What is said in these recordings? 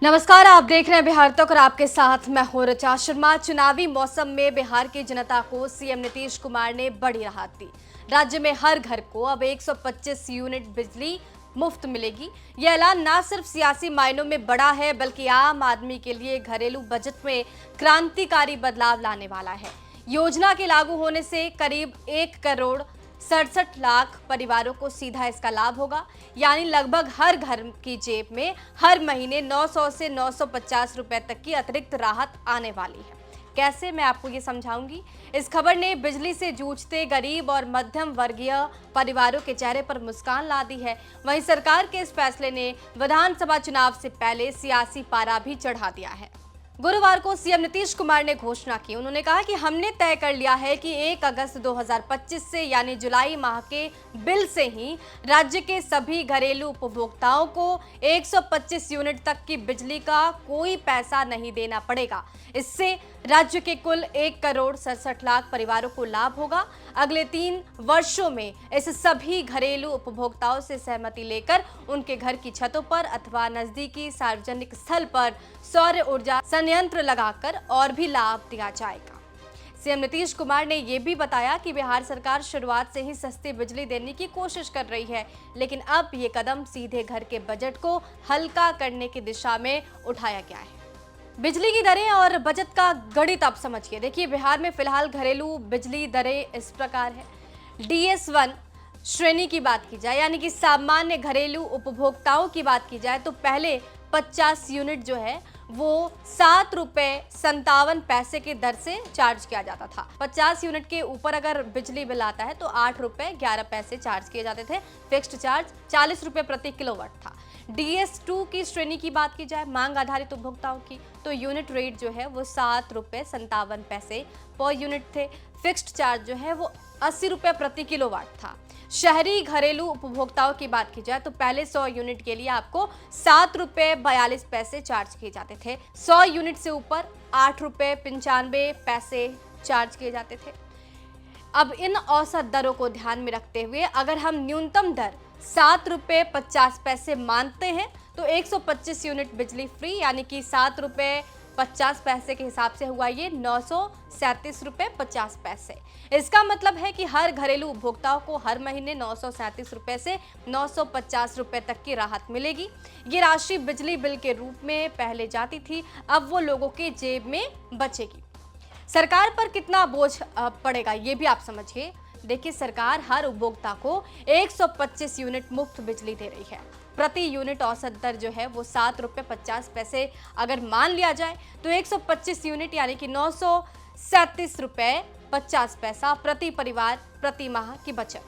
नमस्कार, आप देख रहे हैं बिहार तक और आपके साथ मैं हूं ऋचा शर्मा। चुनावी मौसम में बिहार की जनता को सीएम नीतीश कुमार ने बड़ी राहत दी। राज्य में हर घर को अब 125 यूनिट बिजली मुफ्त मिलेगी। यह ऐलान न सिर्फ सियासी मायनों में बड़ा है बल्कि आम आदमी के लिए घरेलू बजट में क्रांतिकारी बदलाव लाने वाला है। योजना के लागू होने से करीब 1,67,00,000 परिवारों को सीधा इसका लाभ होगा, यानी लगभग हर घर की जेब में हर महीने 900 से 950 रुपए तक की अतिरिक्त राहत आने वाली है। कैसे, मैं आपको ये समझाऊंगी। इस खबर ने बिजली से जूझते गरीब और मध्यम वर्गीय परिवारों के चेहरे पर मुस्कान ला दी है। वहीं सरकार के इस फैसले ने विधानसभा चुनाव से पहले सियासी पारा भी चढ़ा दिया है। गुरुवार को सीएम नीतीश कुमार ने घोषणा की। उन्होंने कहा कि हमने तय कर लिया है कि 1 अगस्त 2025 से यानी जुलाई माह के बिल से ही राज्य के सभी घरेलू उपभोक्ताओं को 125 यूनिट तक की बिजली का कोई पैसा नहीं देना पड़ेगा। इससे राज्य के कुल 1,67,00,000 परिवारों को लाभ होगा। अगले 3 वर्षों में इस सभी घरेलू उपभोक्ताओं से सहमति लेकर उनके घर की छतों पर अथवा नजदीकी सार्वजनिक स्थल पर सौर ऊर्जा संयंत्र लगाकर और भी लाभ दिया जाएगा। सीएम नीतीश कुमार ने यह भी बताया कि बिहार सरकार शुरुआत से ही सस्ती बिजली देने की कोशिश कर रही है, लेकिन अब ये कदम सीधे घर के बजट को हल्का करने की दिशा में उठाया गया है। बिजली की दरें और बजट का गणित आप समझिए। देखिए, बिहार में फिलहाल घरेलू बिजली दरें इस प्रकार है। DS1 श्रेणी की बात की जाए, यानी कि सामान्य घरेलू उपभोक्ताओं की बात की जाए, तो पहले 50 यूनिट जो है वो 7 रुपए 57 पैसे की दर से चार्ज किया जाता था। 50 यूनिट के ऊपर अगर बिजली बिल आता है तो 8 रुपए 11 पैसे चार्ज किए जाते थे। फिक्स्ड चार्ज 40 रुपए प्रति किलोवाट था। DS2 की श्रेणी की बात की जाए, मांग आधारित उपभोक्ताओं की, तो यूनिट रेट जो है वो 7 रुपए 57 पैसे पर यूनिट थे। फिक्स्ड चार्ज जो है वो 80 रुपए प्रति किलोवाट था। शहरी घरेलू उपभोक्ताओं की बात की जाए तो पहले 100 यूनिट के लिए आपको 7 रुपए 42 पैसे चार्ज किए जाते थे। 100 यूनिट से ऊपर 8 रुपए 95 पैसे चार्ज किए जाते थे। अब इन औसत दरों को ध्यान में रखते हुए अगर हम न्यूनतम दर 7 रुपए 50 पैसे मानते हैं तो 125 यूनिट बिजली फ्री, यानी कि 7 रुपए 50 पैसे के हिसाब से हुआ ये 937 रुपए 50 पैसे। इसका मतलब है कि हर घरेलू उपभोक्ताओं को हर महीने 937 रुपए से 950 रुपए तक की राहत मिलेगी। ये राशि बिजली बिल के रूप में पहले जाती थी, अब वो लोगों के जेब में बचेगी। सरकार पर कितना बोझ पड़ेगा ये भी आप समझिए। देखिए, सरकार हर उपभोक्ता को 125 यूनिट मुफ्त बिजली दे रही है। प्रति यूनिट औसत दर जो है वो 7 रुपए 50 पैसे अगर मान लिया जाए तो 125 यूनिट यानी कि 937 रुपए 50 पैसा प्रति परिवार प्रति माह की बचत।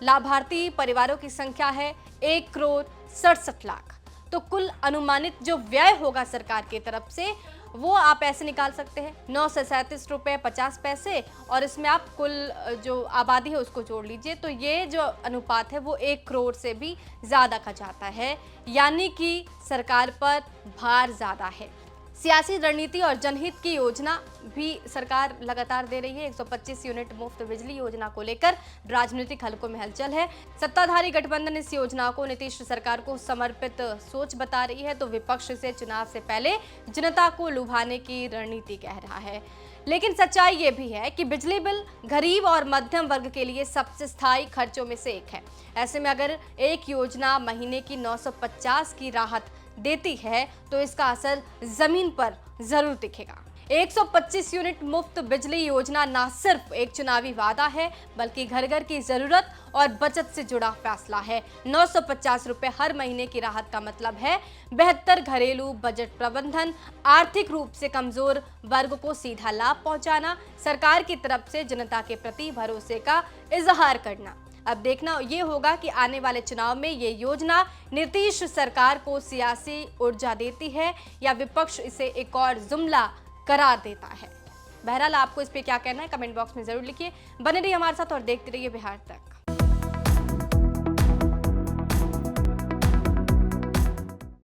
लाभार्थी परिवारों की संख्या है 1,67,00,000। तो कुल अनुमानित जो व्यय होगा सरकार की तरफ से वो आप ऐसे निकाल सकते हैं 937 रुपए 50 पैसे, और इसमें आप कुल जो आबादी है उसको जोड़ लीजिए, तो ये जो अनुपात है वो 1 करोड़ से भी ज़्यादा का जाता है, यानी कि सरकार पर भार ज़्यादा है। सियासी रणनीति और जनहित की योजना भी सरकार लगातार दे रही है। 125 यूनिट मुफ्त बिजली योजना को लेकर राजनीतिक हलकों में हलचल है। सत्ताधारी गठबंधन इस योजना को नीतीश सरकार को समर्पित सोच बता रही है, तो विपक्ष इसे चुनाव से पहले जनता को लुभाने की रणनीति कह रहा है। लेकिन सच्चाई ये भी है कि बिजली बिल गरीब और मध्यम वर्ग के लिए सबसे स्थायी खर्चों में से एक है। ऐसे में अगर एक योजना महीने की 950 की राहत देती है तो इसका असर जमीन पर जरूर दिखेगा। 125 यूनिट मुफ्त बिजली योजना न सिर्फ एक चुनावी वादा है बल्कि घर घर की जरूरत और बचत से जुड़ा फैसला है। 950 रुपए हर महीने की राहत का मतलब है बेहतर घरेलू बजट प्रबंधन, आर्थिक रूप से कमजोर वर्ग को सीधा लाभ पहुंचाना, सरकार की तरफ से जनता के प्रति भरोसे का इजहार करना। अब देखना ये होगा कि आने वाले चुनाव में ये योजना नीतीश सरकार को सियासी ऊर्जा देती है या विपक्ष इसे एक और जुमला करार देता है। बहरहाल, आपको इस पे क्या कहना है कमेंट बॉक्स में जरूर लिखिए। बने रहिए हमारे साथ और देखते रहिए बिहार तक।